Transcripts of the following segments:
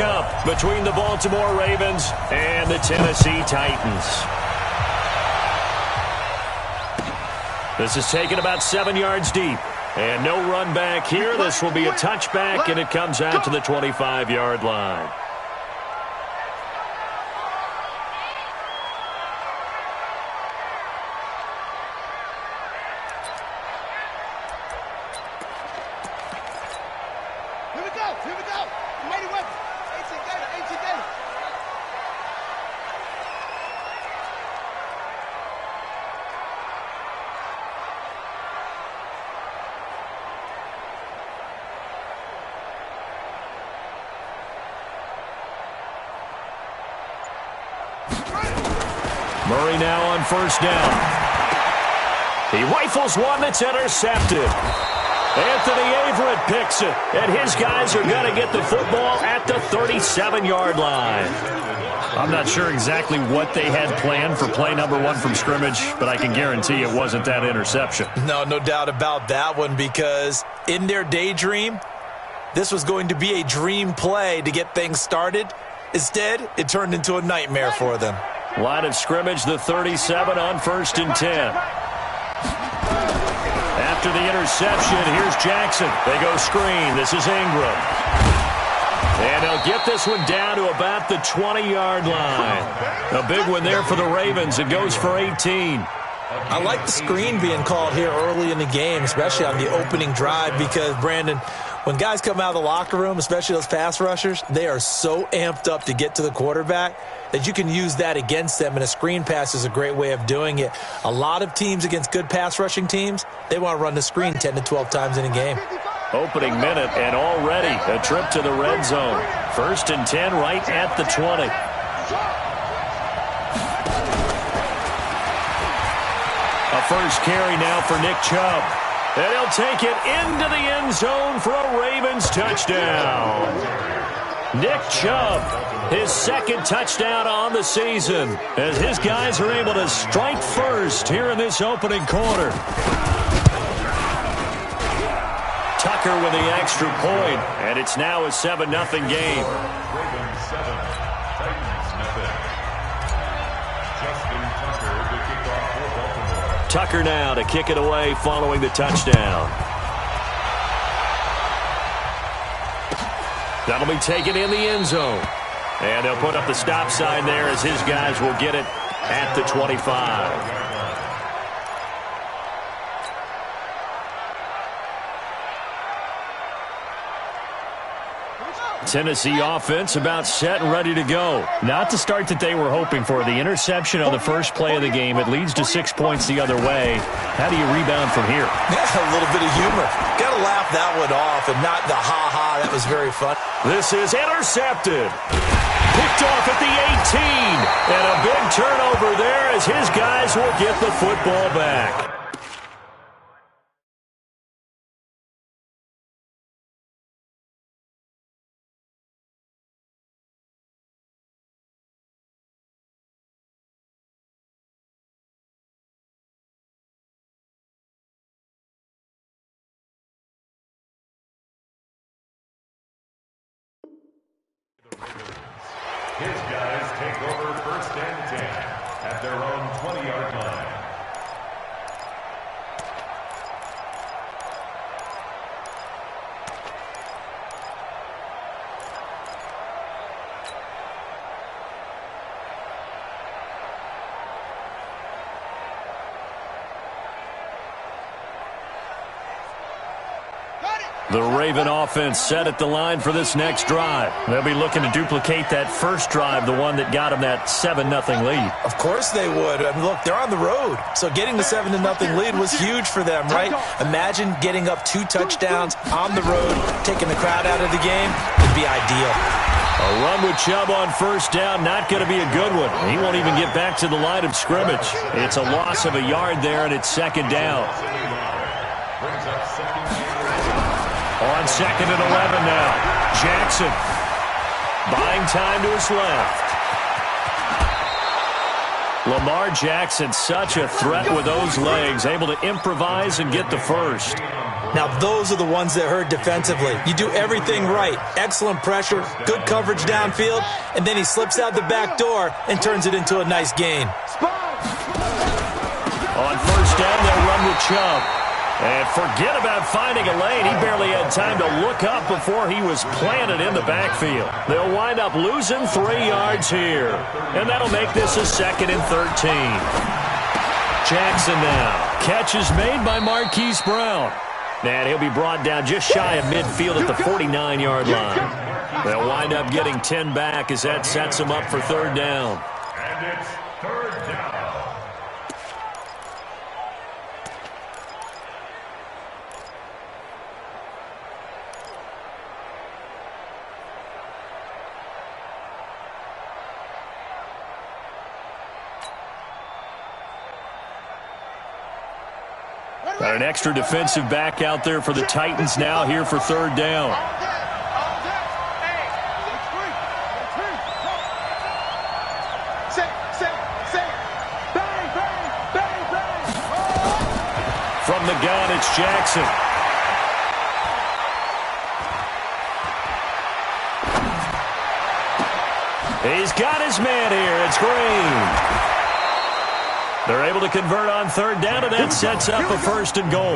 Up between the Baltimore Ravens and the Tennessee Titans. This is taken about 7 yards deep. And no run back here. This will be a touchback, and it comes out to the 25-yard line. Murray now on first down. He rifles one that's intercepted. Anthony Averett picks it, and his guys are going to get the football at the 37-yard line. I'm not sure exactly what they had planned for play number 1 from scrimmage, but I can guarantee it wasn't that interception. No doubt about that one, because in their daydream, this was going to be a dream play to get things started. Instead, it turned into a nightmare for them. Line of scrimmage, the 37 on 1st and 10. After the interception, here's Jackson. They go screen. This is Ingram. And they'll get this one down to about the 20-yard line. A big one there for the Ravens. It goes for 18. I like the screen being called here early in the game, especially on the opening drive, because, Brandon, when guys come out of the locker room, especially those pass rushers, they are so amped up to get to the quarterback that you can use that against them, and a screen pass is a great way of doing it. A lot of teams against good pass rushing teams, they want to run the screen 10 to 12 times in a game. Opening minute, and already a trip to the red zone. 1st and 10 right at the 20. A first carry now for Nick Chubb. And he'll take it into the end zone for a Ravens touchdown. Nick Chubb, his 2nd touchdown on the season, as his guys are able to strike first here in this opening quarter. Tucker with the extra point, and it's now a 7-0 game. Ravens 7, Titans nothing. Justin Tucker to kick off for Baltimore. Tucker now to kick it away following the touchdown. That'll be taken in the end zone. And they'll put up the stop sign there as his guys will get it at the 25. Tennessee offense about set and ready to go. Not the start that they were hoping for. The interception on the first play of the game. It leads to 6 points the other way. How do you rebound from here? Yeah, a little bit of humor. Got to laugh that one off and not the ha-ha. That was very fun. This is intercepted. Picked off at the 18. And a big turnover there as his guys will get the football back. His guys take over 1st and 10 at their own 20-yard line. The Raven offense set at the line for this next drive. They'll be looking to duplicate that first drive, the one that got them that 7-0 lead. Of course they would. I mean, look, they're on the road. So getting the 7-0 lead was huge for them, right? Imagine getting up 2 touchdowns on the road, taking the crowd out of the game. It'd be ideal. A run with Chubb on first down, not going to be a good one. He won't even get back to the line of scrimmage. It's a loss of a yard there, and it's 2nd down. On 2nd and 11 now. Jackson buying time to his left. Lamar Jackson, such a threat with those legs, able to improvise and get the first. Now, those are the ones that hurt defensively. You do everything right. Excellent pressure, good coverage downfield, and then he slips out the back door and turns it into a nice gain. On first down, they'll run with Chubb. And forget about finding a lane. He barely had time to look up before he was planted in the backfield. They'll wind up losing 3 yards here. And that'll make this a 2nd and 13. Jackson now. Catch is made by Marquise Brown. And he'll be brought down just shy of midfield at the 49-yard line. They'll wind up getting 10 back as that sets them up for 3rd down. And it's 3rd down. Got an extra defensive back out there for the Titans now here for 3rd down. From the gun, it's Jackson. He's got his man here. It's Green. They're able to convert on 3rd down, and that sets up a 1st and goal.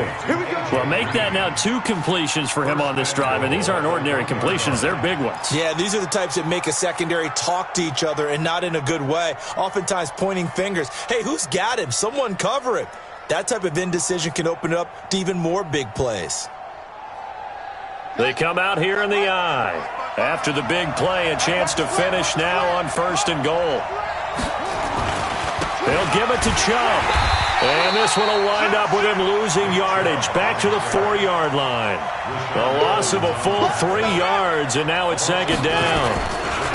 Well, make that now 2 completions for him on this drive, and these aren't ordinary completions. They're big ones. Yeah, these are the types that make a secondary talk to each other and not in a good way, oftentimes pointing fingers. Hey, who's got him? Someone cover him. That type of indecision can open it up to even more big plays. They come out here in the eye. After the big play, a chance to finish now on 1st and goal. They'll give it to Chubb. And this one will wind up with him losing yardage back to the 4-yard line. The loss of a full 3 yards, and now it's 2nd down.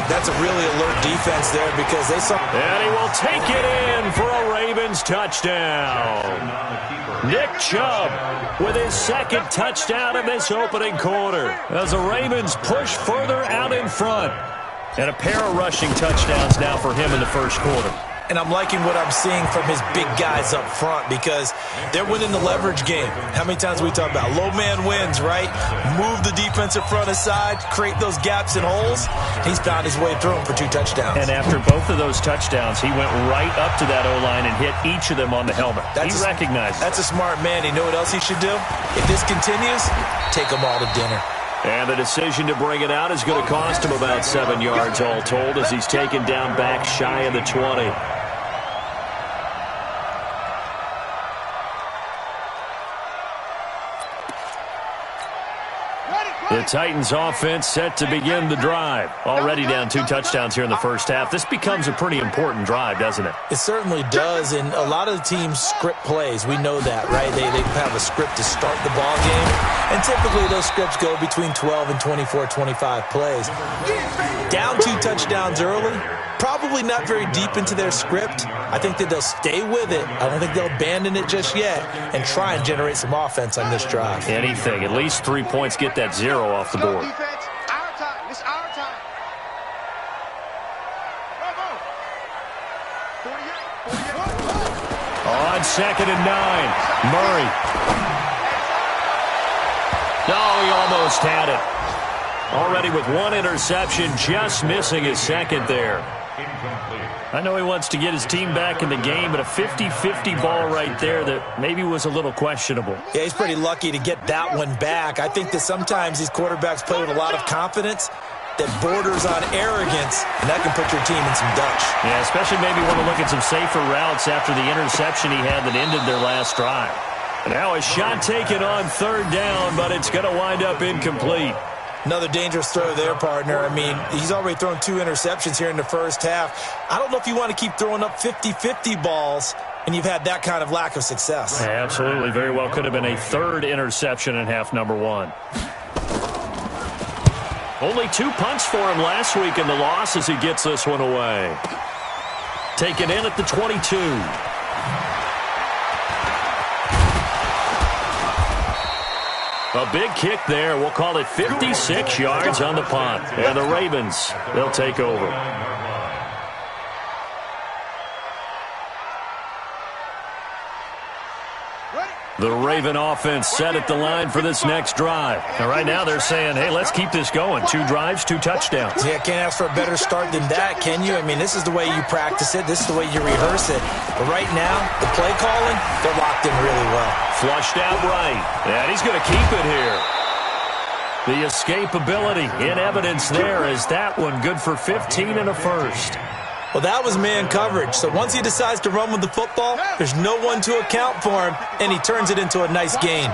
That's a really alert defense there because they saw. And he will take it in for a Ravens touchdown. Nick Chubb with his 2nd touchdown in this opening quarter as the Ravens push further out in front. And a pair of rushing touchdowns now for him in the 1st quarter. And I'm liking what I'm seeing from his big guys up front because they're winning the leverage game. How many times we talk about low man wins, right? Move the defensive front aside, create those gaps and holes. He's found his way through them for 2 touchdowns. And after both of those touchdowns, he went right up to that O-line and hit each of them on the helmet. He recognized it. That's a smart man. You know what else he should do? If this continues, take them all to dinner. And the decision to bring it out is going to cost him about 7 yards all told as he's taken down back shy of the 20. The Titans offense set to begin the drive. Already down 2 touchdowns here in the 1st half. This becomes a pretty important drive, doesn't it? It certainly does, and a lot of the teams script plays. We know that, right? They have a script to start the ball game, and typically those scripts go between 12 and 24, 25 plays. Down 2 touchdowns early, probably not very deep into their script. I think that they'll stay with it. I don't think they'll abandon it just yet and try and generate some offense on this drive. Anything. At least 3 points, get that 0 off the board. Defense, our time. It's our time. On 2nd and 9, Murray. No, he almost had it. Already with 1 interception, just missing his 2nd there. I know he wants to get his team back in the game, but a 50-50 ball right there that maybe was a little questionable. Yeah, he's pretty lucky to get that one back. I think that sometimes these quarterbacks play with a lot of confidence that borders on arrogance, and that can put your team in some Dutch. Yeah, especially maybe want to look at some safer routes after the interception he had that ended their last drive. Now a shot taken on 3rd down, but it's going to wind up incomplete. Another dangerous throw there, partner. I mean, he's already thrown 2 interceptions here in the 1st half. I don't know if you want to keep throwing up 50-50 balls, and you've had that kind of lack of success. Yeah, absolutely. Very well could have been a 3rd interception in half number 1. Only 2 punts for him last week in the loss as he gets this one away. Taken in at the 22. A big kick there. We'll call it 56 yards on the punt. And the Ravens, they'll take over. The Raven offense set at the line for this next drive. And right now they're saying, hey, let's keep this going. 2 drives, 2 touchdowns. Yeah, can't ask for a better start than that, can you? I mean, this is the way you practice it. This is the way you rehearse it. But right now, the play calling, they're locked in really well. Flushed out right. And he's going to keep it here. The escapability in evidence there is that one good for 15 and a first. Well, that was man coverage. So once he decides to run with the football, there's no one to account for him, and he turns it into a nice gain.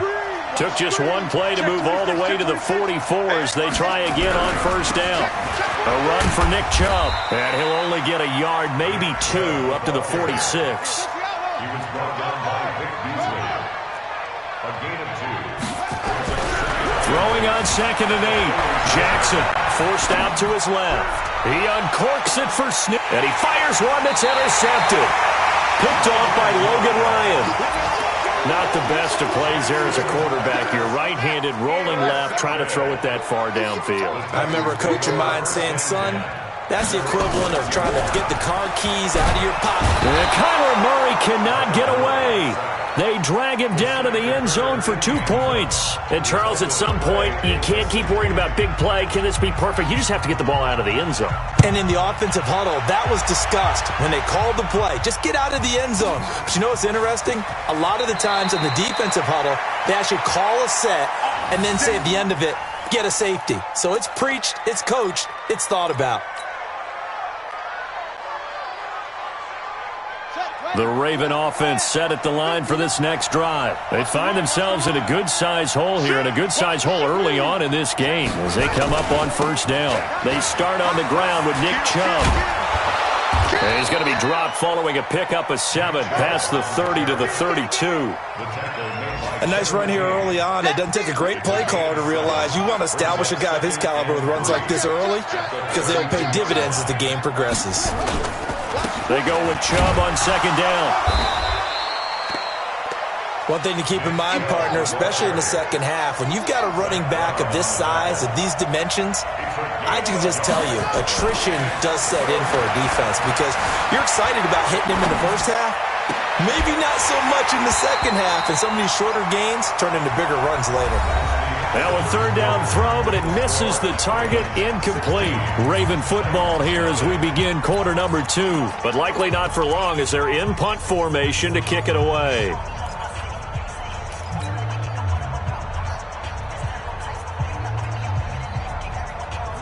Took just one play to move all the way to the 44 as they try again on first down. A run for Nick Chubb, and he'll only get a yard, maybe 2, up to the 46. He was brought down by Vic Beasley. A gain of 2. Throwing on 2nd and 8. Jackson forced out to his left. He uncorks it for Snip, and he fires one that's intercepted. Picked off by Logan Ryan. Not the best of plays there as a quarterback. You're right-handed, rolling left, trying to throw it that far downfield. I remember a coach of mine saying, son, that's the equivalent of trying to get the car keys out of your pocket. And Kyler Murray cannot get away. They drag him down to the end zone for 2 points. And, Charles, at some point, you can't keep worrying about big play. Can this be perfect? You just have to get the ball out of the end zone. And in the offensive huddle, that was discussed when they called the play. Just get out of the end zone. But you know what's interesting? A lot of the times in the defensive huddle, they actually call a set and then say at the end of it, get a safety. So it's preached, it's coached, it's thought about. The Raven offense set at the line for this next drive. They find themselves in a good-sized hole here, and a good-sized hole early on in this game as they come up on first down. They start on the ground with Nick Chubb. And he's going to be dropped following a pickup of 7 past the 30 to the 32. A nice run here early on. It doesn't take a great play caller to realize you want to establish a guy of his caliber with runs like this early because they'll pay dividends as the game progresses. They go with Chubb on 2nd down. One thing to keep in mind, partner, especially in the second half, when you've got a running back of this size, of these dimensions, I can just tell you, attrition does set in for a defense because you're excited about hitting him in the first half, maybe not so much in the second half, and some of these shorter gains turn into bigger runs later. Now a 3rd down throw, but it misses the target, incomplete. Raven football here as we begin quarter number 2, but likely not for long as they're in punt formation to kick it away.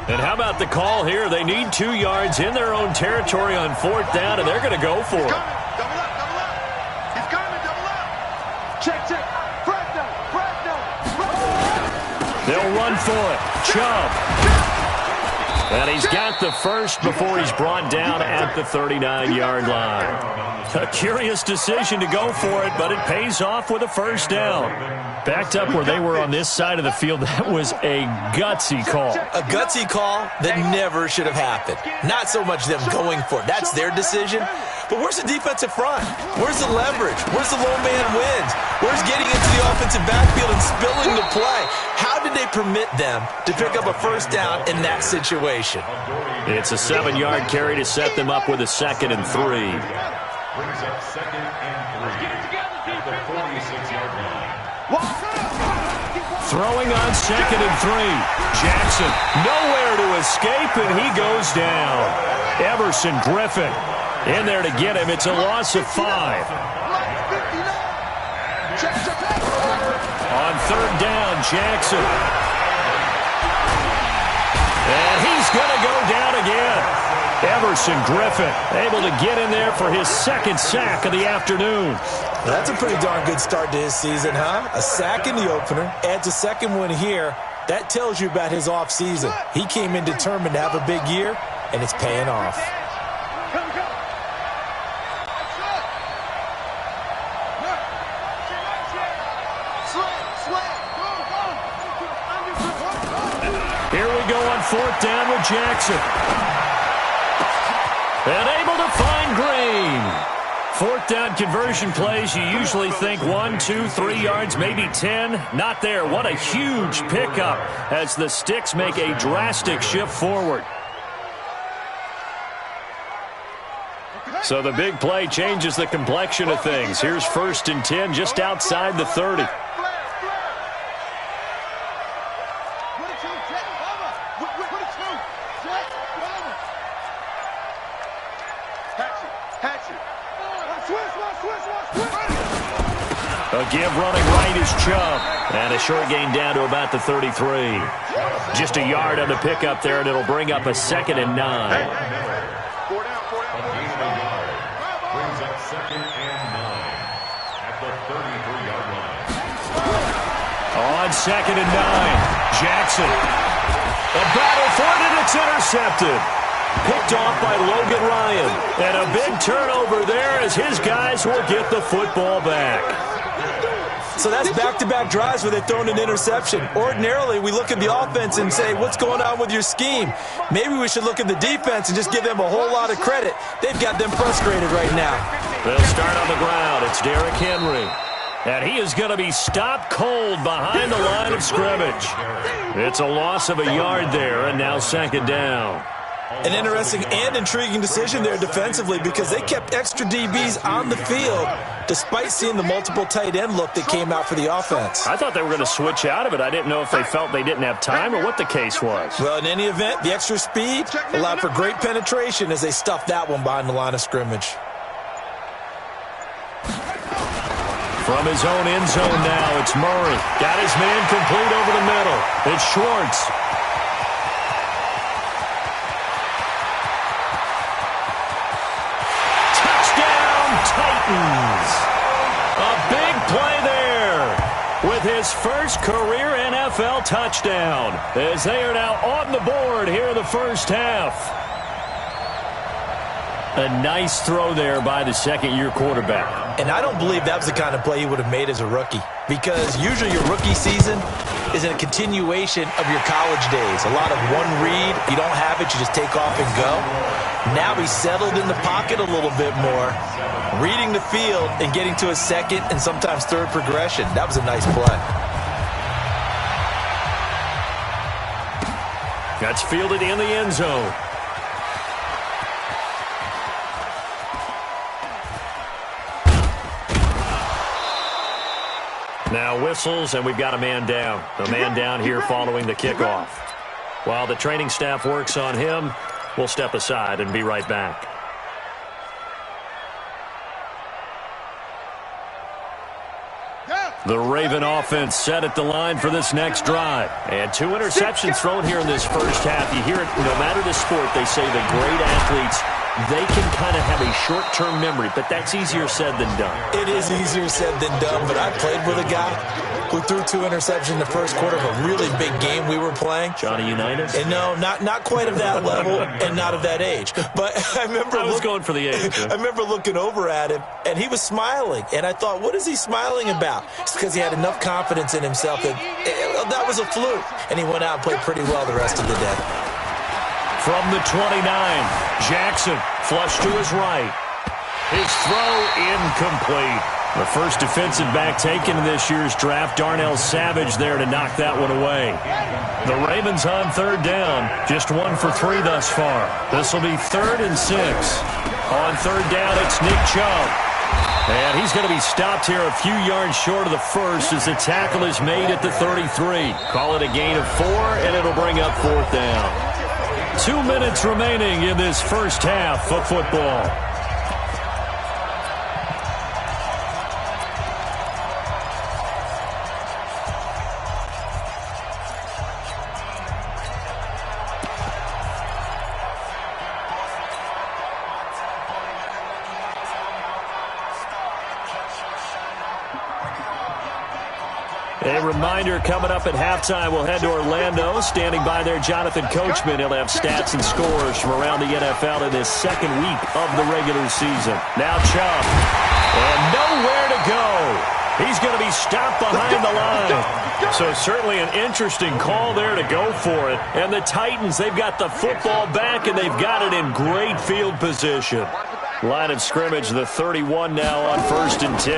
And how about the call here? They need 2 yards in their own territory on 4th down, and they're going to go for it. Double up. He's coming, double up. Check. They'll run for it. Chubb. And he's got the first before he's brought down at the 39-yard line. A curious decision to go for it, but it pays off with a first down. Backed up where they were on this side of the field, that was a gutsy call. A gutsy call that never should have happened. Not so much them going for it. That's their decision. But where's the defensive front? Where's the leverage? Where's the low man wins? Where's getting into the offensive backfield and spilling the play? How did they permit them to pick up a first down in that situation? It's a 7-yard carry to set them up with a 2nd and 3. Brings up 2nd and 3 at the 46-yard line. Throwing on 2nd and 3. Jackson nowhere to escape, and he goes down. Everson Griffin in there to get him. It's a loss of 5. On 3rd down, Jackson. And he's going to go down again. Everson Griffin able to get in there for his 2nd sack of the afternoon. That's a pretty darn good start to his season, huh? A sack in the opener, adds a 2nd one here. That tells you about his offseason. He came in determined to have a big year, and it's paying off. Here we go on 4th down with Jackson. And able to find Green. 4th down conversion plays, you usually think 1, 2, 3 yards, maybe 10. Not there. What a huge pickup as the Sticks make a drastic shift forward. So the big play changes the complexion of things. Here's 1st and 10 just outside the 30. A give running right is Chubb. And a short gain down to about the 33. Just a yard on the pickup there, and it'll bring up a 2nd and 9. Brings up 2nd and 9 at the 33-yard line. On 2nd and 9, Jackson. A battle for it, and it's intercepted. Picked off by Logan Ryan. And a big turnover there as his guys will get the football back. So that's back-to-back drives where they've thrown an interception. Ordinarily, we look at the offense and say, what's going on with your scheme? Maybe we should look at the defense and just give them a whole lot of credit. They've got them frustrated right now. They'll start on the ground. It's Derrick Henry. And he is going to be stopped cold behind the line of scrimmage. It's a loss of a yard there, and now 2nd down. An interesting and intriguing decision there defensively because they kept extra DBs on the field despite seeing the multiple tight end look that came out for the offense. I thought they were going to switch out of it. I didn't know if they felt they didn't have time or what the case was. Well, in any event, the extra speed allowed for great penetration as they stuffed that one behind the line of scrimmage. From his own end zone now, it's Murray. Got his man complete over the middle. It's Schwartz. Titans. A big play there with his first career NFL touchdown as they are now on the board here in the first half. A nice throw there by the 2nd-year quarterback. And I don't believe that was the kind of play he would have made as a rookie because usually your rookie season is a continuation of your college days. A lot of one read. You don't have it, you just take off and go. Now he's settled in the pocket a little bit more, reading the field and getting to a 2nd and sometimes 3rd progression. That was a nice play. That's fielded in the end zone. Now whistles, and we've got a man down. A man down here following the kickoff. While the training staff works on him, we'll step aside and be right back. The Raven offense set at the line for this next drive. And 2 interceptions thrown here in this first half. You hear it, no matter the sport, they say the great athletes, they can kind of have a short-term memory, but that's easier said than done. It is easier said than done, but I played with a guy who threw 2 interceptions in the first quarter of a really big game we were playing. Johnny Unitas? And no, not quite of that level and not of that age. But I was going for the age. I remember looking over at him, and he was smiling. And I thought, what is he smiling about? It's because he had enough confidence in himself that that was a fluke. And he went out and played pretty well the rest of the day. From the 29, Jackson flush to his right. His throw incomplete. The first defensive back taken in this year's draft, Darnell Savage there to knock that one away. The Ravens on 3rd down, just 1 for 3 thus far. This will be 3rd and 6. On 3rd down, it's Nick Chubb. And he's going to be stopped here a few yards short of the first as the tackle is made at the 33. Call it a gain of 4, and it'll bring up 4th down. 2 minutes remaining in this first half of football. A reminder coming up at halftime, we'll head to Orlando. Standing by there, Jonathan Coachman. He'll have stats and scores from around the NFL in his 2nd week of the regular season. Now Chubb. And nowhere to go. He's going to be stopped behind the line. So certainly an interesting call there to go for it. And the Titans, they've got the football back, and they've got it in great field position. Line of scrimmage, the 31 now on 1st and 10.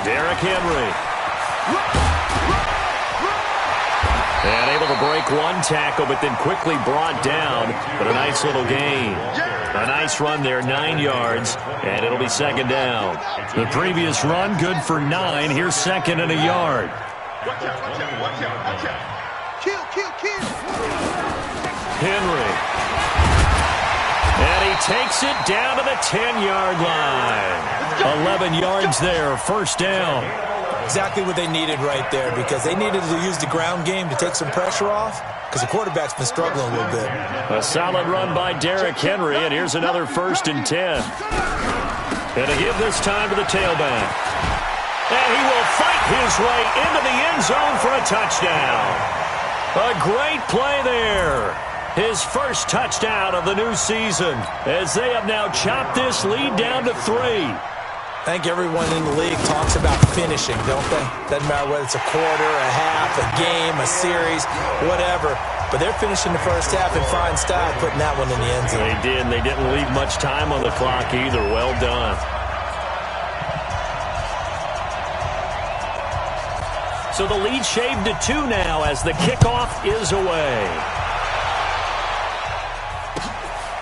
Derrick Henry. And able to break one tackle, but then quickly brought down. But a nice little gain. A nice run there, 9 yards, and it'll be second down. The previous run, good for 9. Here's second and a yard. Watch out, watch out, watch out, watch out. Kill, kill, kill. Henry. And he takes it down to the 10-yard line. 11 yards there, first down. Exactly what they needed right there, because they needed to use the ground game to take some pressure off, because the quarterback's been struggling a little bit. A solid run by Derrick Henry, and here's another 1st and 10. And to give this time to the tailback. And he will fight his way into the end zone for a touchdown. A great play there. His first touchdown of the new season, as they have now chopped this lead down to 3. I think everyone in the league talks about finishing, don't they? Doesn't matter whether it's a quarter, a half, a game, a series, whatever. But they're finishing the first half in fine style, putting that one in the end zone. They did, and they didn't leave much time on the clock either. Well done. So the lead shaved to 2 now as the kickoff is away.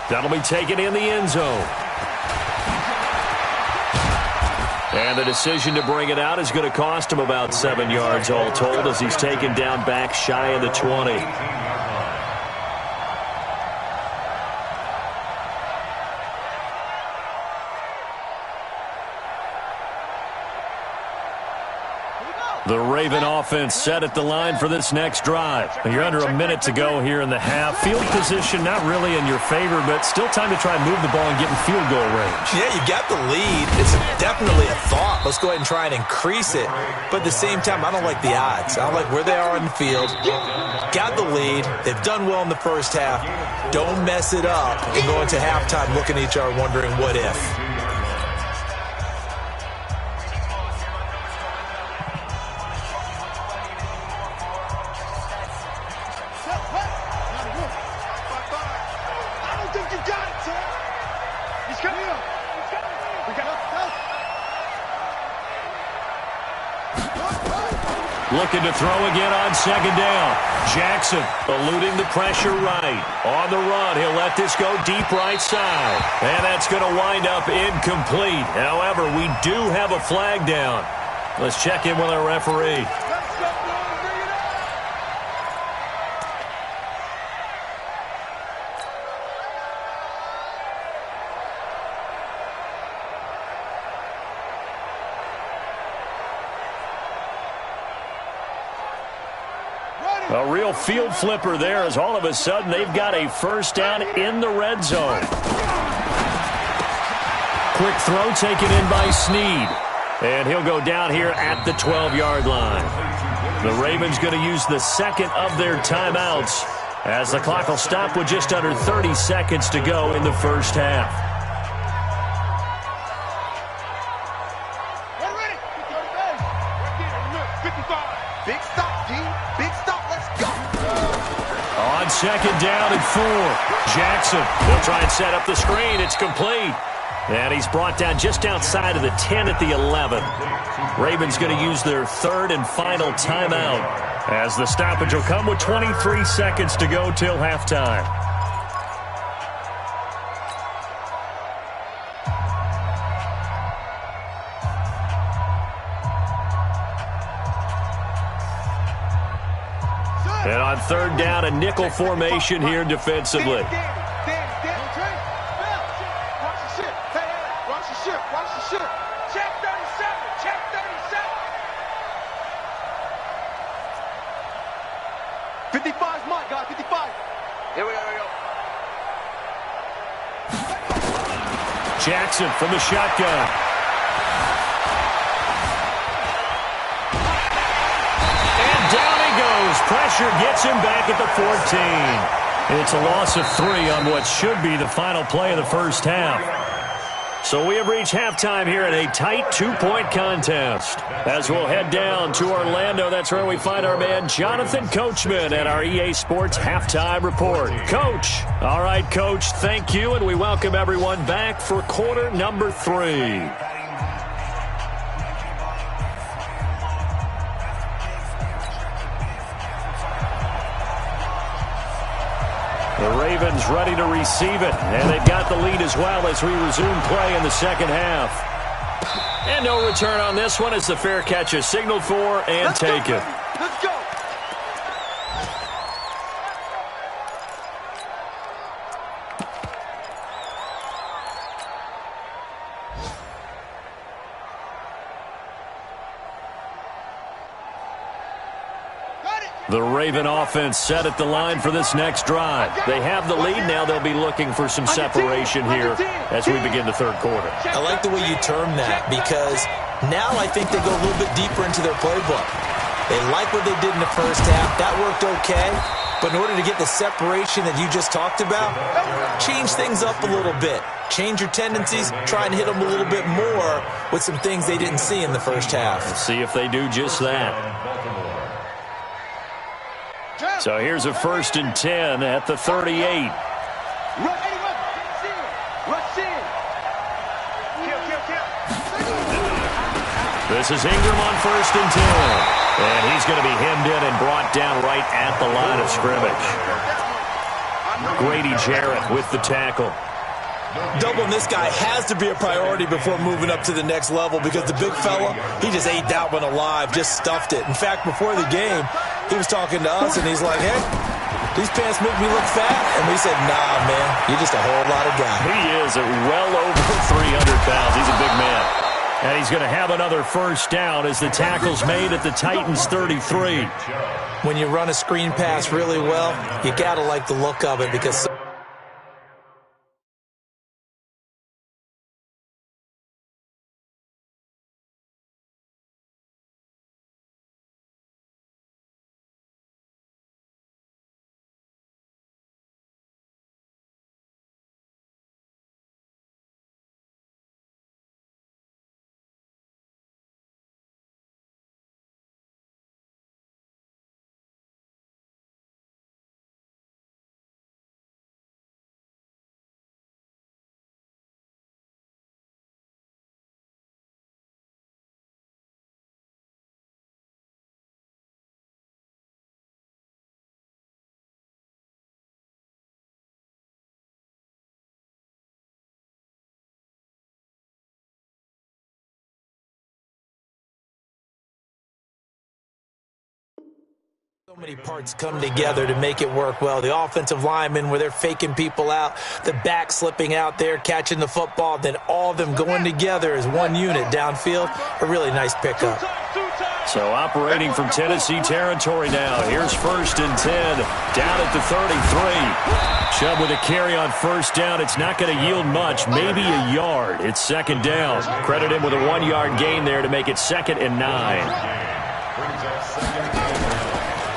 That'll be taken in the end zone. And the decision to bring it out is going to cost him about 7 yards all told, as he's taken down back shy of the 20. The Raven offense set at the line for this next drive. You're under a minute to go here in the half. Field position not really in your favor, but still time to try and move the ball and get in field goal range. Yeah, you got the lead. It's definitely a thought. Let's go ahead and try and increase it. But at the same time, I don't like the odds. I don't like where they are in the field. Got the lead. They've done well in the first half. Don't mess it up and go into halftime looking at each other wondering what if. Looking to throw again on second down. Jackson eluding the pressure right. On the run, he'll let this go deep right side. And that's going to wind up incomplete. However, we do have a flag down. Let's check in with our referee. A real field flipper there, as all of a sudden they've got a first down in the red zone. Quick throw taken in by Snead. And he'll go down here at the 12-yard line. The Ravens going to use the second of their timeouts, as the clock will stop with just under 30 seconds to go in the first half. Big stop, team. Big stop. Let's go. On second down and 4. Jackson will try and set up the screen. It's complete. And he's brought down just outside of the 10 at the 11. Ravens going to use their third and final timeout, as the stoppage will come with 23 seconds to go till halftime. And on third down, a nickel formation here defensively. Watch the ship. Hey, watch the ship. Watch the ship. Check 37. Check 37. 55 is mine, guys. 55. Here we go. Jackson from the shotgun. And down he goes. Pressure gets him back at the 14. It's a loss of 3 on what should be the final play of the first half. So we have reached halftime here in a tight 2-point contest. As we'll head down to Orlando, that's where we find our man Jonathan Coachman at our EA Sports Halftime Report. Coach. All right, Coach, thank you, and we welcome everyone back for quarter number 3. The Ravens ready to receive it, and they've got the lead as well as we resume play in the second half. And no return on this one as the fair catch is signaled for and taken. Let's go. The Raven offense set at the line for this next drive. They have the lead now. They'll be looking for some separation here as we begin the third quarter. I like the way you term that because now I think they go a little bit deeper into their playbook. They like what they did in the first half. That worked okay. But in order to get the separation that you just talked about, change things up a little bit. Change your tendencies. Try and hit them a little bit more with some things they didn't see in the first half. Let's see if they do just that. So here's a 1st and 10 at the 38. Rush in. This is Ingram on 1st and 10. And he's going to be hemmed in and brought down right at the line of scrimmage. Grady Jarrett with the tackle. Doubling this guy has to be a priority before moving up to the next level because the big fella, he just ate that one alive, just stuffed it. In fact, before the game, he was talking to us, and he's like, hey, these pants make me look fat. And we said, nah, man, you're just a whole lot of guy. He is at well over 300 pounds. He's a big man. And he's going to have another first down as the tackle's made at the Titans' 33. When you run a screen pass really well, you got to like the look of it because so many parts come together to make it work well. The offensive linemen where they're faking people out, the back slipping out there, catching the football, then all of them going together as one unit downfield. A really nice pickup. So operating from Tennessee territory now. Here's 1st and 10 down at the 33. Chubb with a carry on first down. It's not going to yield much, maybe a yard. It's 2nd down. Credit him with a 1-yard gain there to make it 2nd and 9.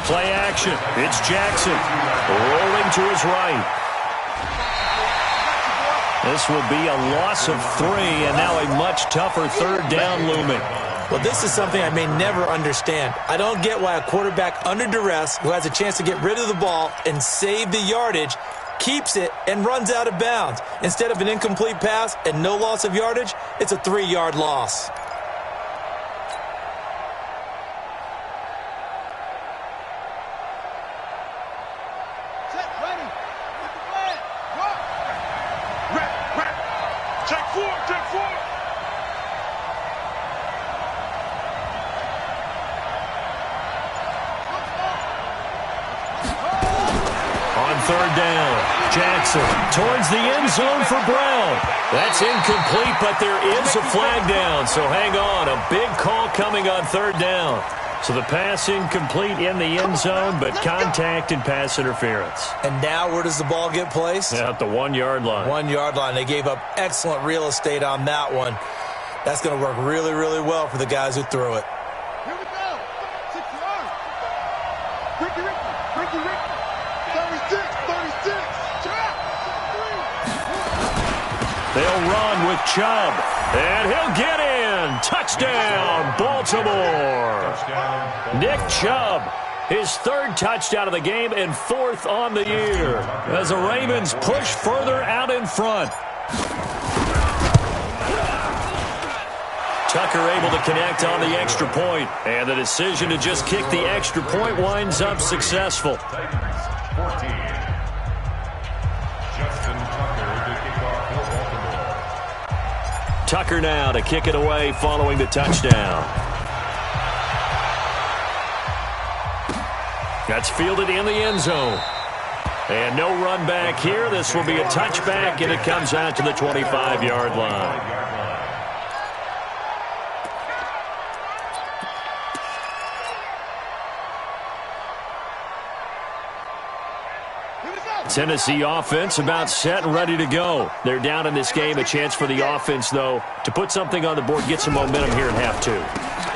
Play action. It's Jackson rolling to his right. This will be a loss of 3, and now a much tougher 3rd down looming. Well, this is something I may never understand. I don't get why a quarterback under duress who has a chance to get rid of the ball and save the yardage keeps it and runs out of bounds. Instead of an incomplete pass and no loss of yardage, it's a 3-yard loss. Towards the end zone for Brown. That's incomplete, but there is a flag down, so hang on. A big call coming on 3rd down. So the pass incomplete in the end zone, but contact and pass interference. And now where does the ball get placed? At the 1-yard line. 1-yard line. They gave up excellent real estate on that one. That's going to work really, really well for the guys who threw it. Here we go. 6 yards. Ricky. 36. They'll run with Chubb, and he'll get in. Touchdown, Baltimore. Nick Chubb, his 3rd touchdown of the game and 4th on the year as the Ravens push further out in front. Tucker able to connect on the extra point, and the decision to just kick the extra point winds up successful. Tucker now to kick it away following the touchdown. That's fielded in the end zone. And no run back here. This will be a touchback, and it comes out to the 25-yard line. Tennessee offense about set and ready to go. They're down in this game. A chance for the offense, though, to put something on the board, get some momentum here in half two.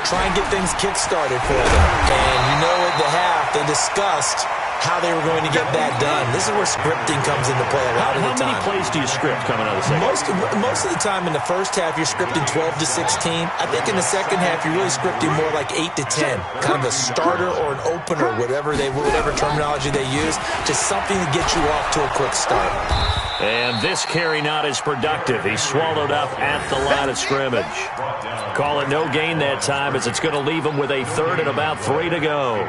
Try and get things kick-started for them. And you know at the half, they discussed how they were going to get that done. This is where scripting comes into play a lot of the time. How many plays do you script coming out of the second? Most of the time in the first half, you're scripting 12 to 16. I think in the second half, you're really scripting more like 8 to 10. Kind of a starter or an opener, whatever terminology they use. Just something to get you off to a quick start. And this carry not as productive. He swallowed up at the line of scrimmage. Call it no gain that time, as it's going to leave him with a third and about 3 to go.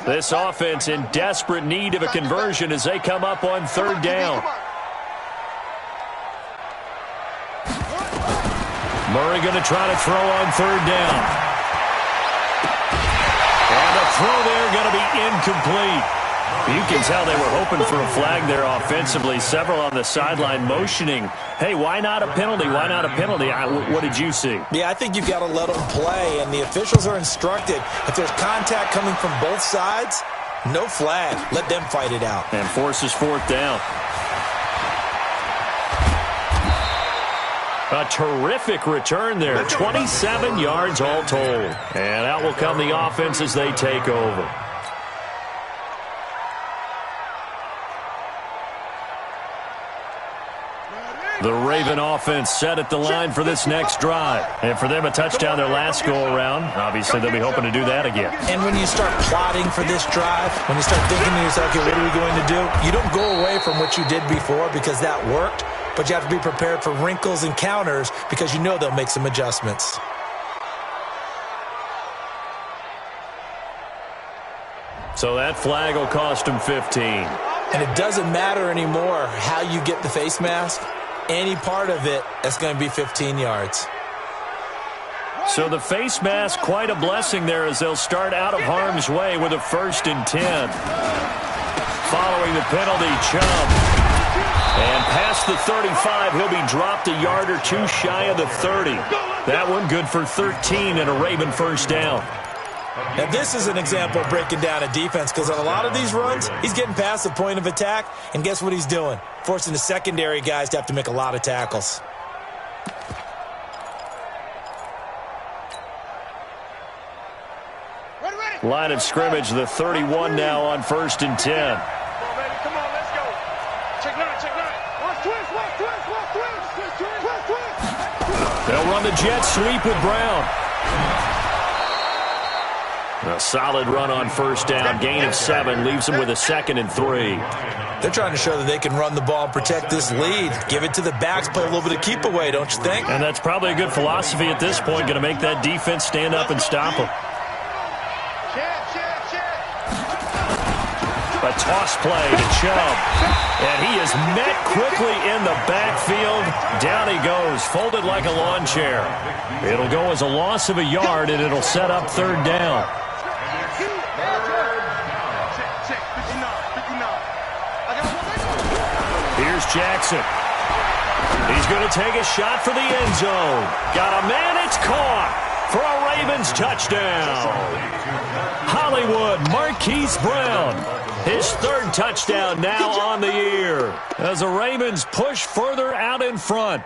This offense in desperate need of a conversion as they come up on third down. Murray going to try to throw on third down. And the throw there going to be incomplete. You can tell they were hoping for a flag there offensively. Several on the sideline motioning, hey, why not a penalty? Why not a penalty? What did you see? Yeah, I think you've got to let them play, and the officials are instructed. If there's contact coming from both sides, no flag. Let them fight it out. And forces fourth down. A terrific return there. 27 yards all told. And out will come the offense as they take over. The Raven offense set at the line for this next drive. And for them, a touchdown their last go-around. Obviously, they'll be hoping to do that again. And when you start plotting for this drive, when you start thinking to yourself, okay, what are we going to do? You don't go away from what you did before because that worked, but you have to be prepared for wrinkles and counters because you know they'll make some adjustments. So that flag will cost him 15. And it doesn't matter anymore how you get the face mask. Any part of it, that's going to be 15 yards. So the face mask, quite a blessing there as they'll start out of harm's way with a 1st and 10. Following the penalty, Chubb. And past the 35, he'll be dropped a yard or two shy of the 30. That one good for 13 and a Raven first down. Now, this is an example of breaking down a defense because on a lot of these runs, he's getting past the point of attack, and guess what he's doing? Forcing the secondary guys to have to make a lot of tackles. Line of scrimmage, the 31 now on 1st and 10. Come on, let's go. Check nine. Watch twist. They'll run the jet sweep with Brown. A solid run on first down. Gain of 7 leaves them with a 2nd and 3. They're trying to show that they can run the ball and protect this lead. Give it to the backs, play a little bit of keep away, don't you think? And that's probably a good philosophy at this point. Going to make that defense stand up and stop them. A toss play to Chubb. And he is met quickly in the backfield. Down he goes, folded like a lawn chair. It'll go as a loss of a yard, and it'll set up third down. Here's Jackson. He's going to take a shot for the end zone. Got a man, it's caught for a Ravens touchdown. Hollywood Marquise Brown. His 3rd touchdown now on the year as the Ravens push further out in front.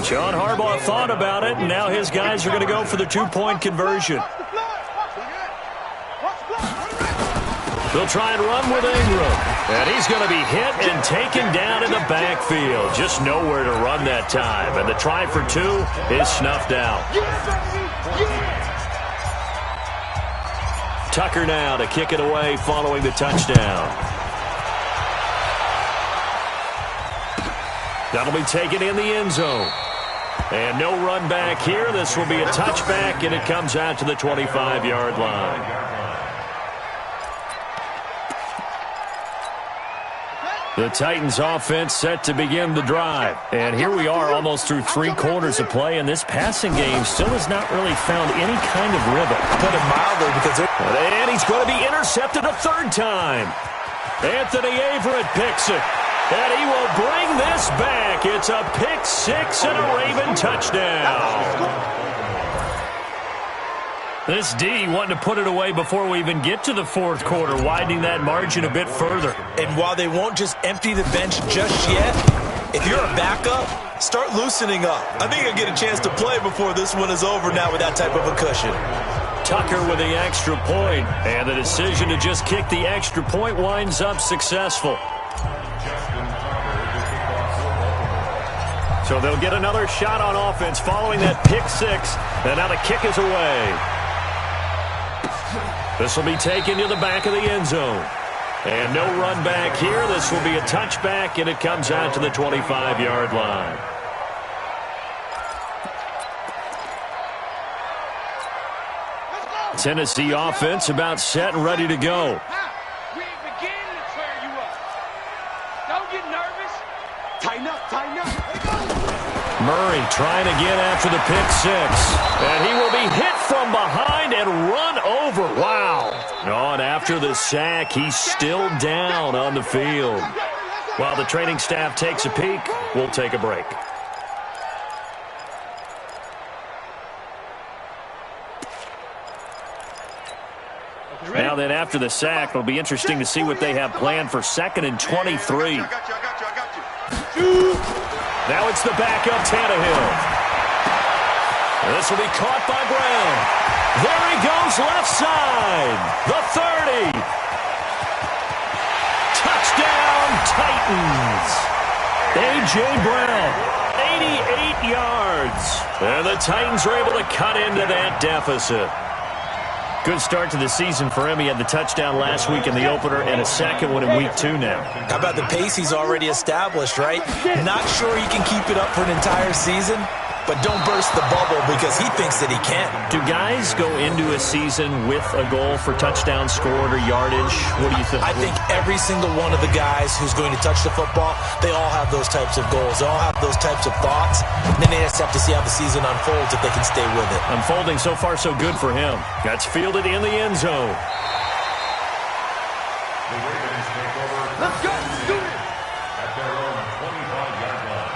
John Harbaugh thought about it, and now his guys are going to go for the 2-point conversion. They'll try and run with Ingram. And he's going to be hit and taken down in the backfield. Just nowhere to run that time. And the try for 2 is snuffed out. Tucker now to kick it away following the touchdown. That'll be taken in the end zone. And no run back here. This will be a touchback, and it comes out to the 25-yard line. The Titans offense set to begin the drive. And here we are almost through 3 quarters of play, and this passing game still has not really found any kind of rhythm. Put it mildly because and he's going to be intercepted a 3rd time. Anthony Averett picks it. And he will bring this back. It's a pick 6 and a Raven touchdown. This D wanting to put it away before we even get to the 4th quarter, widening that margin a bit further. And while they won't just empty the bench just yet, if you're a backup, start loosening up. I think you'll get a chance to play before this one is over now with that type of a cushion. Tucker with the extra point, and the decision to just kick the extra point winds up successful. So they'll get another shot on offense following that pick 6, and now the kick is away. This will be taken to the back of the end zone. And no run back here. This will be a touchback, and it comes out to the 25-yard line. Tennessee offense about set and ready to go. We ain't beginning to tear you up. Don't get nervous. Tighten up, tighten up. Murray trying again after the pick 6. And he will be hit from behind and run over. Wow. Oh, and after the sack, he's still down on the field. While the training staff takes a peek, we'll take a break. Now then, after the sack, it'll be interesting to see what they have planned for 2nd and 23. Now it's the backup Tannehill. This will be caught by Brown. There he goes, left side. The 30. Touchdown, Titans. A.J. Brown, 88 yards. And the Titans are able to cut into that deficit. Good start to the season for him. He had the touchdown last week in the opener and a 2nd one in week 2 now. How about the pace he's already established, right? Not sure he can keep it up for an entire season, but don't burst the bubble because he thinks that he can. Do guys go into a season with a goal for touchdown scored or yardage? What do you think? I think every single one of the guys who's going to touch the football, they all have those types of goals. They all have those types of thoughts. And then they just have to see how the season unfolds if they can stay with it. Unfolding so far so good for him. That's fielded in the end zone. The Ravens take over. Let's go. Do it. At their own 25-yard line.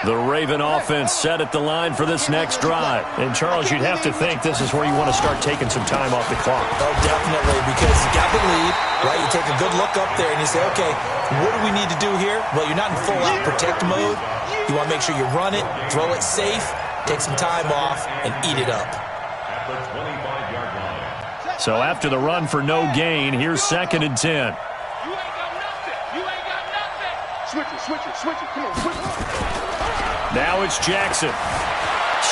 The Raven offense set at the line for this next drive. And, Charles, you'd have to think this is where you want to start taking some time off the clock. Oh, definitely, because you got the lead, right? You take a good look up there and you say, okay, what do we need to do here? Well, you're not in full-out protect mode. You want to make sure you run it, throw it safe, take some time off, and eat it up. At the 25-yard line. So after the run for no gain, here's 2nd and 10. You ain't got nothing. You ain't got nothing. Switch it, switch it, switch it. Come on, switch it. Now it's Jackson.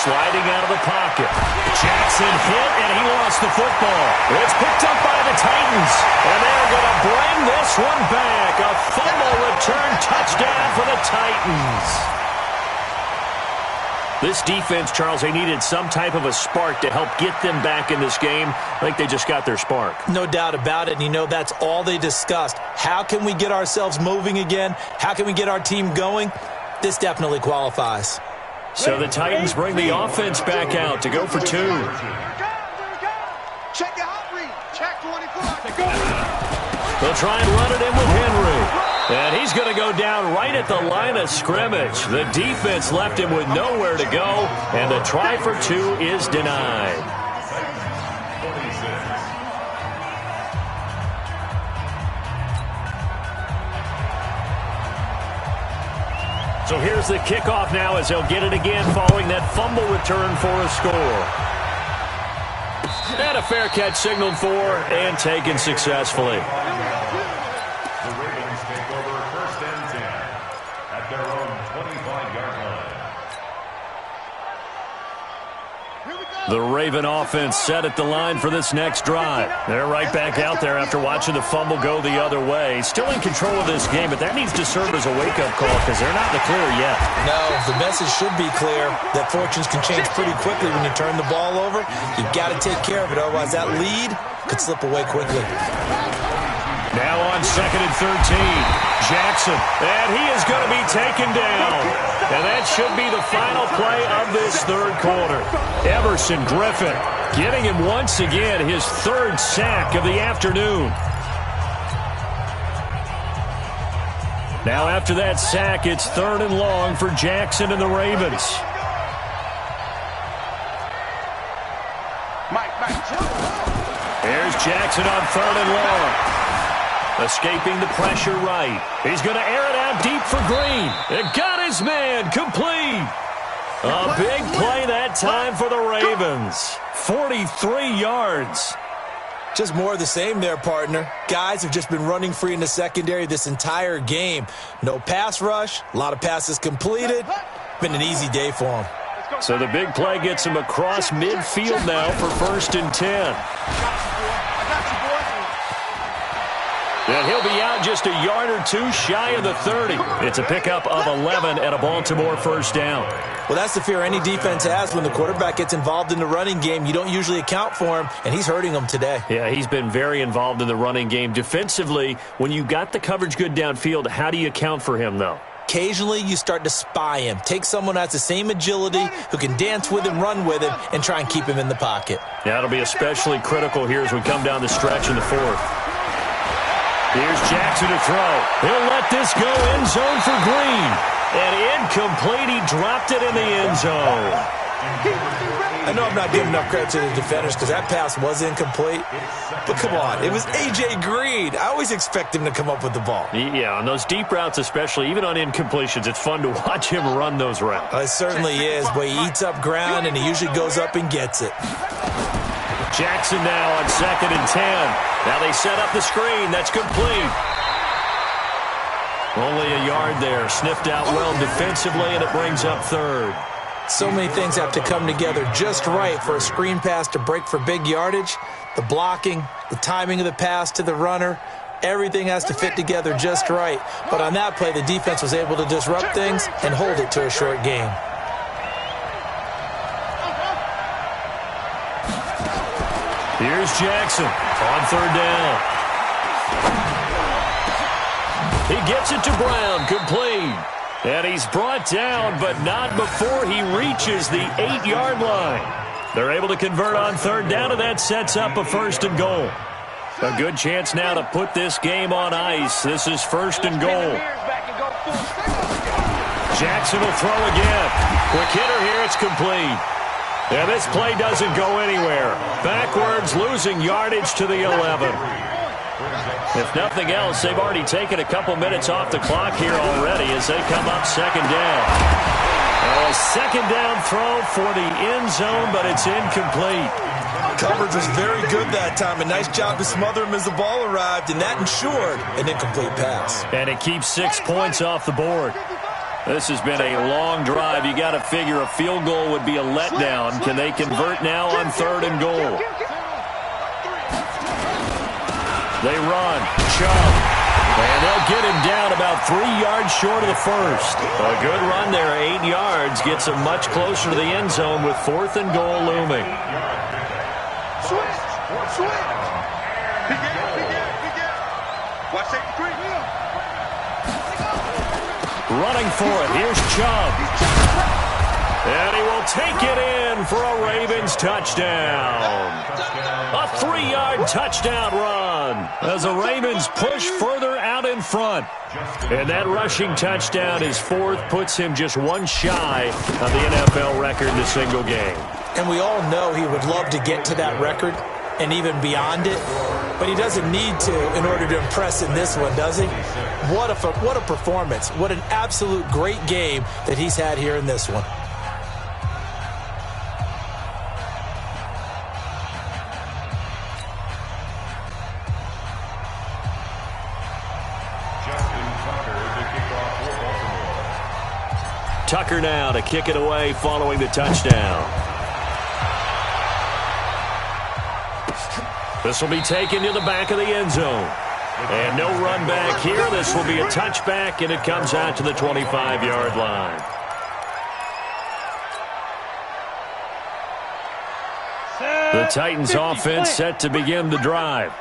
Sliding out of the pocket. Jackson hit, and he lost the football. It's picked up by the Titans. And they're going to bring this one back. A fumble return touchdown for the Titans. This defense, Charles, they needed some type of a spark to help get them back in this game. I think they just got their spark. No doubt about it. And, you know, that's all they discussed. How can we get ourselves moving again? How can we get our team going? This definitely qualifies. So the Titans bring the offense back out to go for 2. Check your hot read. Check 24. They'll try and run it in with Henry. And he's going to go down right at the line of scrimmage. The defense left him with nowhere to go, and the try for 2 is denied. So here's the kickoff now as they'll get it again following that fumble return for a score. And a fair catch signaled for and taken successfully. The Ravens take over 1st and 10 at their own 25-yard line. The Raven offense set at the line for this next drive. They're right back out there after watching the fumble go the other way. Still in control of this game, but that needs to serve as a wake-up call because they're not in the clear yet. No, the message should be clear that fortunes can change pretty quickly when you turn the ball over. You've got to take care of it, otherwise that lead could slip away quickly. Now on 2nd and 13, Jackson, and he is going to be taken down. And that should be the final play of this third quarter. Everson Griffin getting him once again his third sack of the afternoon. Now after that sack, it's 3rd and long for Jackson and the Ravens. Here's Jackson on 3rd and long. Escaping the pressure right. He's going to air it out deep for Green. It got his man complete. A big play that time for the Ravens. 43 yards. Just more of the same there, partner. Guys have just been running free in the secondary this entire game. No pass rush, a lot of passes completed. Been an easy day for them. So the big play gets him across midfield now for 1st and 10. And he'll be out just a yard or two shy of the 30. It's a pickup of 11 and a Baltimore first down. Well, that's the fear any defense has when the quarterback gets involved in the running game. You don't usually account for him, and he's hurting them today. Yeah, he's been very involved in the running game. Defensively, when you got the coverage good downfield, how do you account for him, though? Occasionally, you start to spy him. Take someone that has the same agility, who can dance with him, run with him, and try and keep him in the pocket. Yeah, it'll be especially critical here as we come down the stretch in the 4th. Here's Jackson to throw. He'll let this go end zone for Green. And incomplete. He dropped it in the end zone. I know I'm not giving enough credit to the defenders because that pass was incomplete. But come on, it was A.J. Green. I always expect him to come up with the ball. Yeah, on those deep routes especially, even on incompletions, it's fun to watch him run those routes. It certainly is, but he eats up ground and he usually goes up and gets it. Jackson now on 2nd and 10. Now they set up the screen. That's complete. Only a yard there. Sniffed out well defensively, and it brings up 3rd. So many things have to come together just right for a screen pass to break for big yardage. The blocking, the timing of the pass to the runner, everything has to fit together just right. But on that play, the defense was able to disrupt things and hold it to a short game. Here's Jackson on 3rd down. He gets it to Brown, complete. And he's brought down, but not before he reaches the 8-yard line. They're able to convert on 3rd down, and that sets up a 1st and goal. A good chance now to put this game on ice. This is 1st and goal. Jackson will throw again. Quick hitter here, it's complete. And this play doesn't go anywhere. Backwards, losing yardage to the 11. If nothing else, they've already taken a couple minutes off the clock here already as they come up 2nd down. A 2nd down throw for the end zone, but it's incomplete. Coverage was very good that time. A nice job to smother him as the ball arrived, and that ensured an incomplete pass. And it keeps 6 points off the board. This has been a long drive. You got to figure a field goal would be a letdown. Can they convert now on 3rd and goal? They run. Chubb. And they'll get him down about 3 yards short of the 1st. A good run there, 8 yards. Gets him much closer to the end zone with 4th and goal looming. Switch. Watch safety 3. Running for it. Here's Chubb. And he will take it in for a Ravens touchdown. A 3-yard touchdown run as the Ravens push further out in front. And that rushing touchdown, his 4th, puts him just 1 shy of the NFL record in a single game. And we all know he would love to get to that record and even beyond it. But he doesn't need to in order to impress in this one, does he? What a performance. What an absolute great game that he's had here in this one. Tucker now to kick it away following the touchdown. This will be taken to the back of the end zone. And no run back here. This will be a touchback, and it comes out to the 25-yard line. The Titans offense set to begin the drive.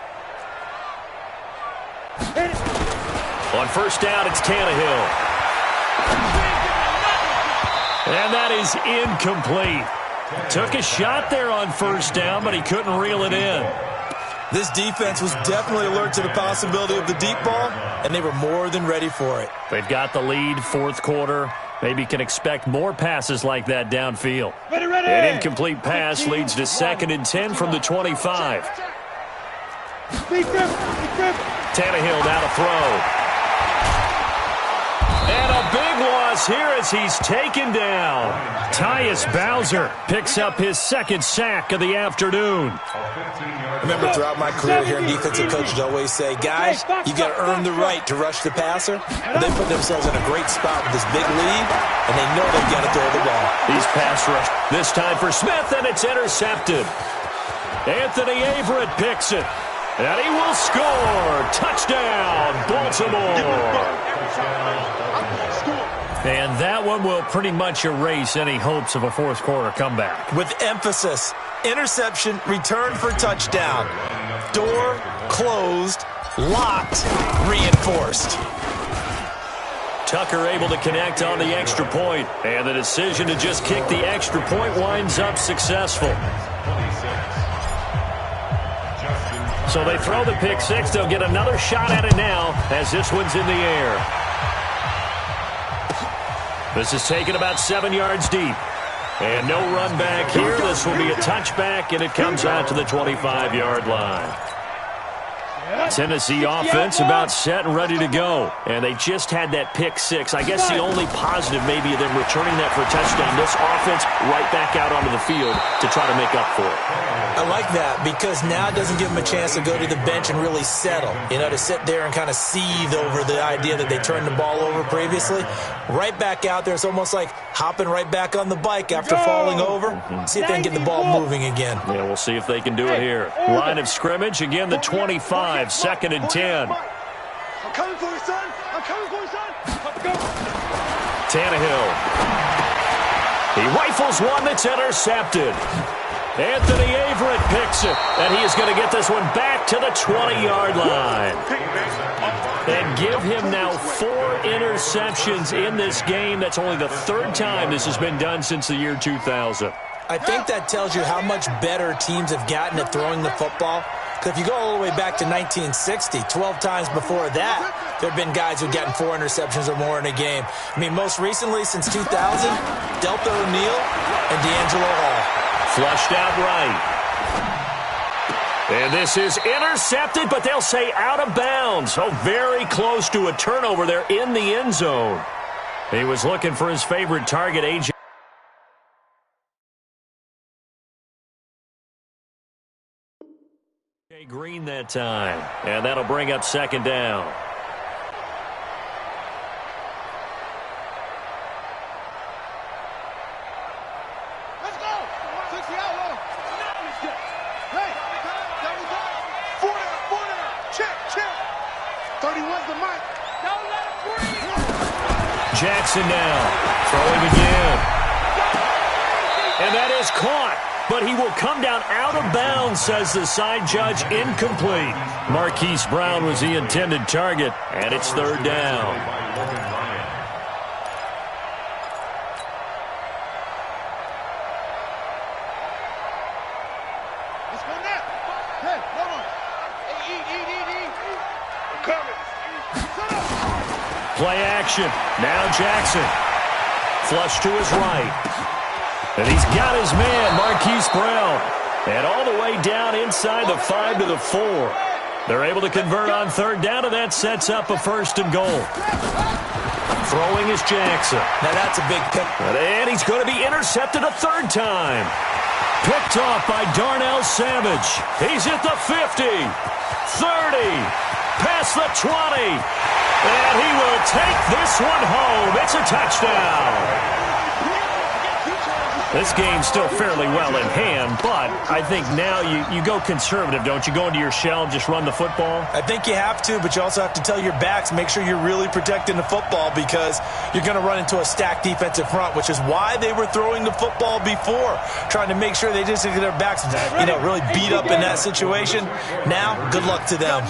On first down, it's Tannehill. And that is incomplete. Took a shot there on first down, but he couldn't reel it in. This defense was definitely alert to the possibility of the deep ball, and they were more than ready for it. They've got the lead, fourth quarter. Maybe can expect more passes like that downfield. An incomplete pass leads to 2nd and 10 from the 25. Tannehill now to throw. And a big loss here as he's taken down. Tyus Bowser picks up his 2nd sack of the afternoon. I remember throughout my career hearing defensive coaches always say, guys, you got to earn the right to rush the passer. But they put themselves in a great spot with this big lead, and they know they've got to throw the ball. He's pass rush. This time for Smith, and it's intercepted. Anthony Averett picks it. And he will score. Touchdown, Baltimore. And that one will pretty much erase any hopes of a fourth quarter comeback. With emphasis, interception, return for touchdown. Door closed, locked, reinforced. Tucker able to connect on the extra point. And the decision to just kick the extra point winds up successful. So they throw the pick six. They'll get another shot at it now as this one's in the air. This is taken about 7 yards deep. And no run back here. This will be a touchback, and it comes out to the 25-yard line. Tennessee offense about set and ready to go. And they just had that pick six. I guess the only positive maybe of them returning that for a touchdown. This offense right back out onto the field to try to make up for it. I like that because now it doesn't give them a chance to go to the bench and really settle. You know, to sit there and kind of seethe over the idea that they turned the ball over previously. Right back out there. It's almost like hopping right back on the bike after falling over. See if they can get the ball moving again. Yeah, we'll see if they can do it here. Line of scrimmage, again, the 25, 2nd and 10. I'm coming for you, son. I'm coming for you, son. Go. Tannehill. He rifles one that's intercepted. Anthony Averett picks it, and he is going to get this one back to the 20-yard line. And give him now 4 interceptions in this game. That's only the 3rd time this has been done since the year 2000. I think that tells you how much better teams have gotten at throwing the football. Because if you go all the way back to 1960, 12 times before that, there have been guys who've gotten 4 interceptions or more in a game. I mean, most recently, since 2000, Delta O'Neal and D'Angelo Hall. Flushed out right. And this is intercepted, but they'll say out of bounds. So very close to a turnover there in the end zone. He was looking for his favorite target, A.J. Green that time. And that'll bring up 2nd down. Let's go. 60 out low. Hey. 4 down. Check. 31's the mic. Don't let him breathe. Jackson now. Throwing again. And that is caught. But he will come down out of bounds, says the side judge. Incomplete. Marquise Brown was the intended target, and it's 3rd down. Let's go now. Hey, hold on. Eat. I'm coming. Play action. Now Jackson. Flush to his right. And he's got his man, Marquise Brown. And all the way down inside the 5 to the 4. They're able to convert on 3rd down, and that sets up a 1st and goal. Throwing is Jackson. Now that's a big pick. And he's going to be intercepted a 3rd time. Picked off by Darnell Savage. He's at the 50, 30, past the 20. And he will take this one home. It's a touchdown. This game's still fairly well in hand, but I think now you go conservative, don't you? Go into your shell and just run the football? I think you have to, but you also have to tell your backs, make sure you're really protecting the football because you're going to run into a stacked defensive front, which is why they were throwing the football before, trying to make sure they just get their backs, really beat up in that situation. Now, good luck to them.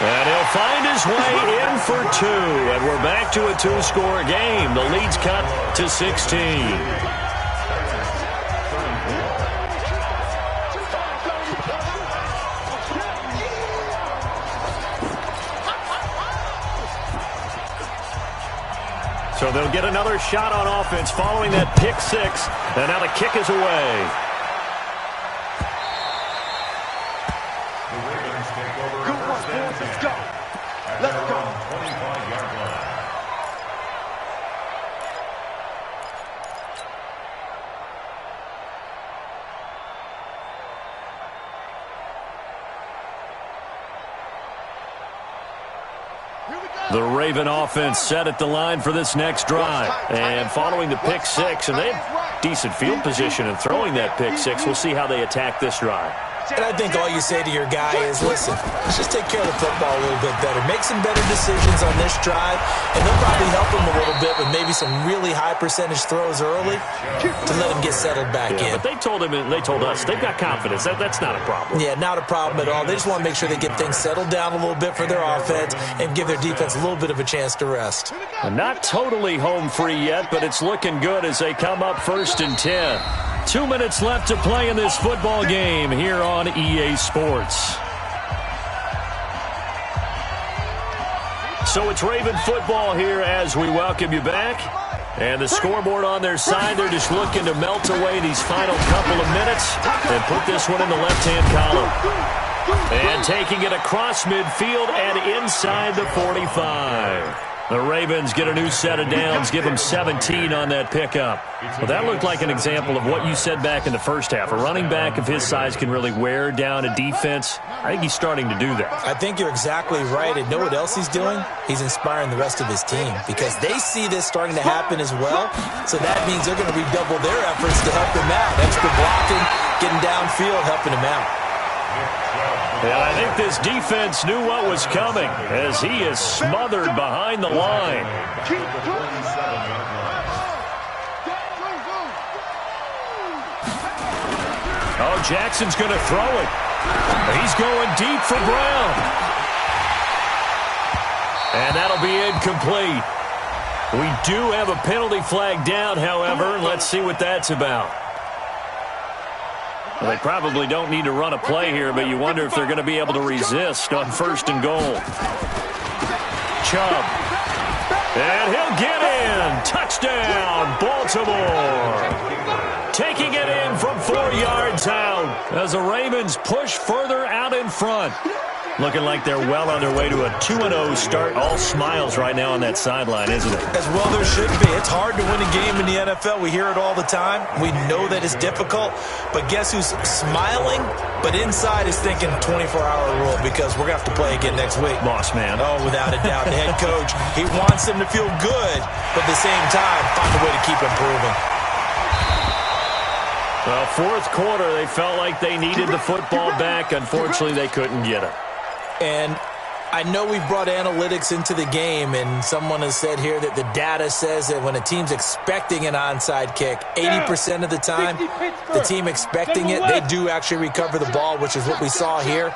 And he'll find his way in for 2. And we're back to a 2-score game. The lead's cut to 16. So they'll get another shot on offense following that pick 6. And now the kick is away. Let's go. Let's go. 25-yard line. The Raven offense set at the line for this next drive. And following the pick 6, and they have decent field position in throwing that pick 6. We'll see how they attack this drive. And I think all you say to your guy is, listen, let's just take care of the football a little bit better. Make some better decisions on this drive, and they'll probably help him a little bit with maybe some really high percentage throws early to let him get settled back in. But they told him, and they told us, they've got confidence. That's not a problem. Yeah, not a problem at all. They just want to make sure they get things settled down a little bit for their offense and give their defense a little bit of a chance to rest. Not totally home free yet, but it's looking good as they come up 1st and 10. 2 minutes left to play in this football game here on EA Sports. So it's Raven football here as we welcome you back. And the scoreboard on their side, they're just looking to melt away these final couple of minutes and put this one in the left-hand column. And taking it across midfield and inside the 45. The Ravens get a new set of downs, give them 17 on that pickup. Well, that looked like an example of what you said back in the first half. A running back of his size can really wear down a defense. I think he's starting to do that. I think you're exactly right. And know what else he's doing? He's inspiring the rest of his team because they see this starting to happen as well. So that means they're going to redouble their efforts to help him out. Extra blocking, getting downfield, helping him out. And I think this defense knew what was coming as he is smothered behind the line. Oh, Jackson's going to throw it. He's going deep for Brown. And that'll be incomplete. We do have a penalty flag down, however. Let's see what that's about. Well, they probably don't need to run a play here, but you wonder if they're going to be able to resist on 1st and goal. Chubb. And he'll get in. Touchdown, Baltimore. Taking it in from 4 yards out as the Ravens push further out in front. Looking like they're well on their way to a 2-0 start. All smiles right now on that sideline, isn't it? As well there should be. It's hard to win a game in the NFL. We hear it all the time. We know that it's difficult. But guess who's smiling? But inside is thinking 24-hour rule because we're going to have to play again next week. Boss man. Oh, without a doubt. The head coach, he wants them to feel good, but at the same time, find a way to keep improving. Well, 4th quarter, they felt like they needed the football back. Unfortunately, they couldn't get it. And I know we've brought analytics into the game, and someone has said here that the data says that when a team's expecting an onside kick, 80% of the time, the team expecting it, they do actually recover the ball, which is what we saw here.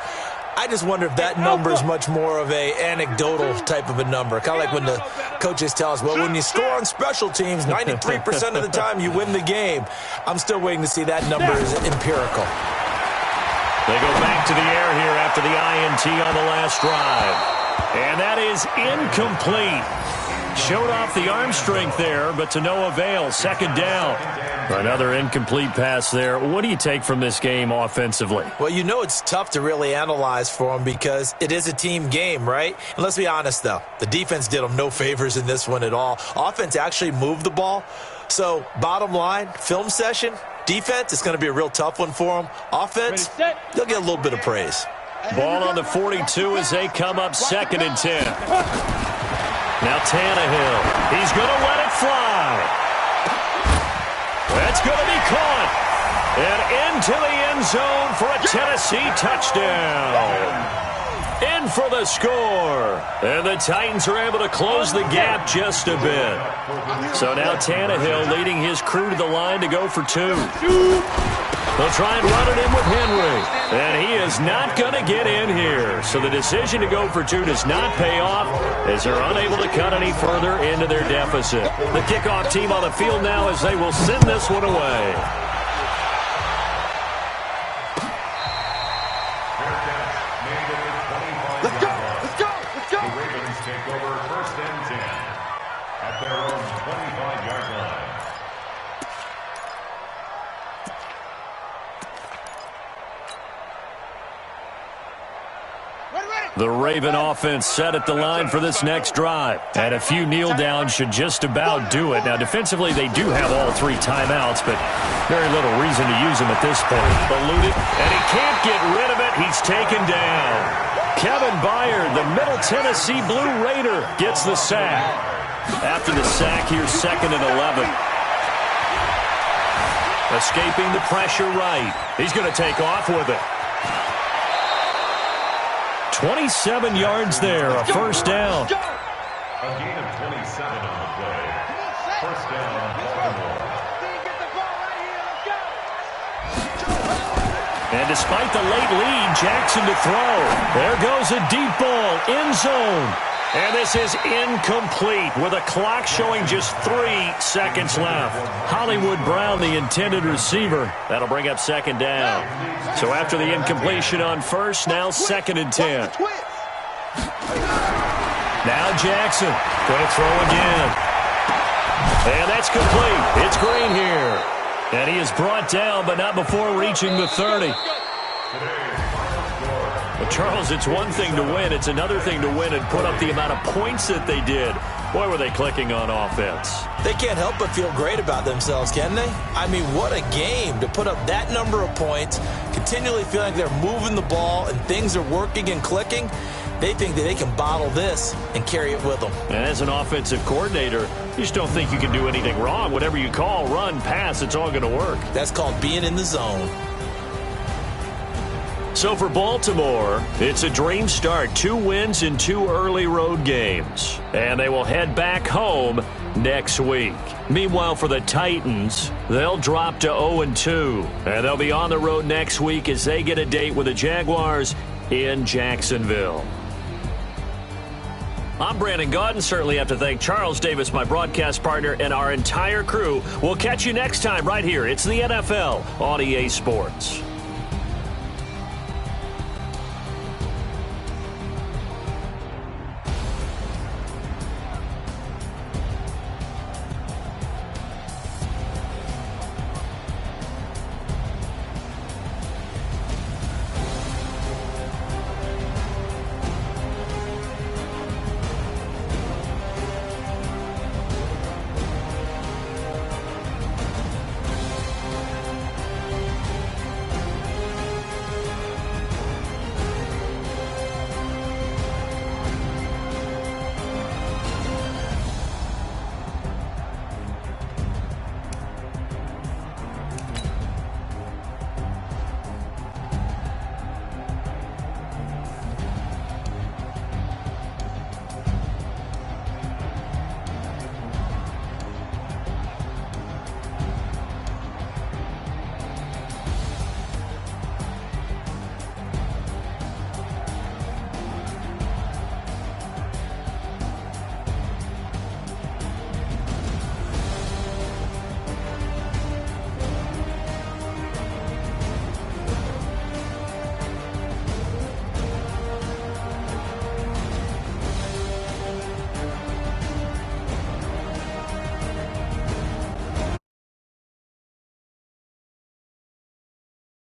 I just wonder if that number is much more of a anecdotal type of a number. Kind of like when the coaches tell us, well, when you score on special teams, 93% of the time you win the game. I'm still waiting to see that number is empirical. They go back to the air here after the INT on the last drive. And that is incomplete. Showed off the arm strength there, but to no avail. 2nd down. Another incomplete pass there. What do you take from this game offensively? Well, you know it's tough to really analyze for them because it is a team game, right? And let's be honest, though. The defense did them no favors in this one at all. Offense actually moved the ball. So, bottom line, film session, defense, it's going to be a real tough one for them. Offense, they'll get a little bit of praise. Ball on the 42 as they come up 2nd and 10. Now Tannehill. He's going to let it fly. That's going to be caught. And into the end zone for a Tennessee touchdown. In for the score. And the Titans are able to close the gap just a bit. So now Tannehill leading his crew to the line to go for 2. They'll try and run it in with Henry. And he is not going to get in here. So the decision to go for 2 does not pay off as they're unable to cut any further into their deficit. The kickoff team on the field now as they will send this one away. Let's go! Let's go! Let's go! The Ravens take over 1st and 10 at their own 25-yard line. The Raven offense set at the line for this next drive. And a few kneel downs should just about do it. Now, defensively, they do have all 3 timeouts, but very little reason to use them at this point. Eluded, and he can't get rid of it. He's taken down. Kevin Byard, the Middle Tennessee Blue Raider, gets the sack. After the sack, here's 2nd and 11. Escaping the pressure right. He's going to take off with it. 27 yards there, a 1st down. A gain of 27 on the play. 1st down, Baltimore. And despite the late lead, Jackson to throw. There goes a deep ball, end zone. And this is incomplete with a clock showing just 3 seconds left. Hollywood Brown, the intended receiver. That'll bring up 2nd down. So after the incompletion on 1st, now 2nd and 10. Now Jackson going to throw again. And that's complete. It's Green here. And he is brought down, but not before reaching the 30. Well, Charles, it's one thing to win. It's another thing to win and put up the amount of points that they did. Boy, were they clicking on offense. They can't help but feel great about themselves, can they? I mean, what a game to put up that number of points, continually feeling like they're moving the ball and things are working and clicking. They think that they can bottle this and carry it with them. And as an offensive coordinator, you just don't think you can do anything wrong. Whatever you call, run, pass, it's all going to work. That's called being in the zone. So for Baltimore, it's a dream start. 2 wins in 2 early road games. And they will head back home next week. Meanwhile, for the Titans, they'll drop to 0-2. And they'll be on the road next week as they get a date with the Jaguars in Jacksonville. I'm Brandon Gaudin. Certainly have to thank Charles Davis, my broadcast partner, and our entire crew. We'll catch you next time right here. It's the NFL on EA Sports.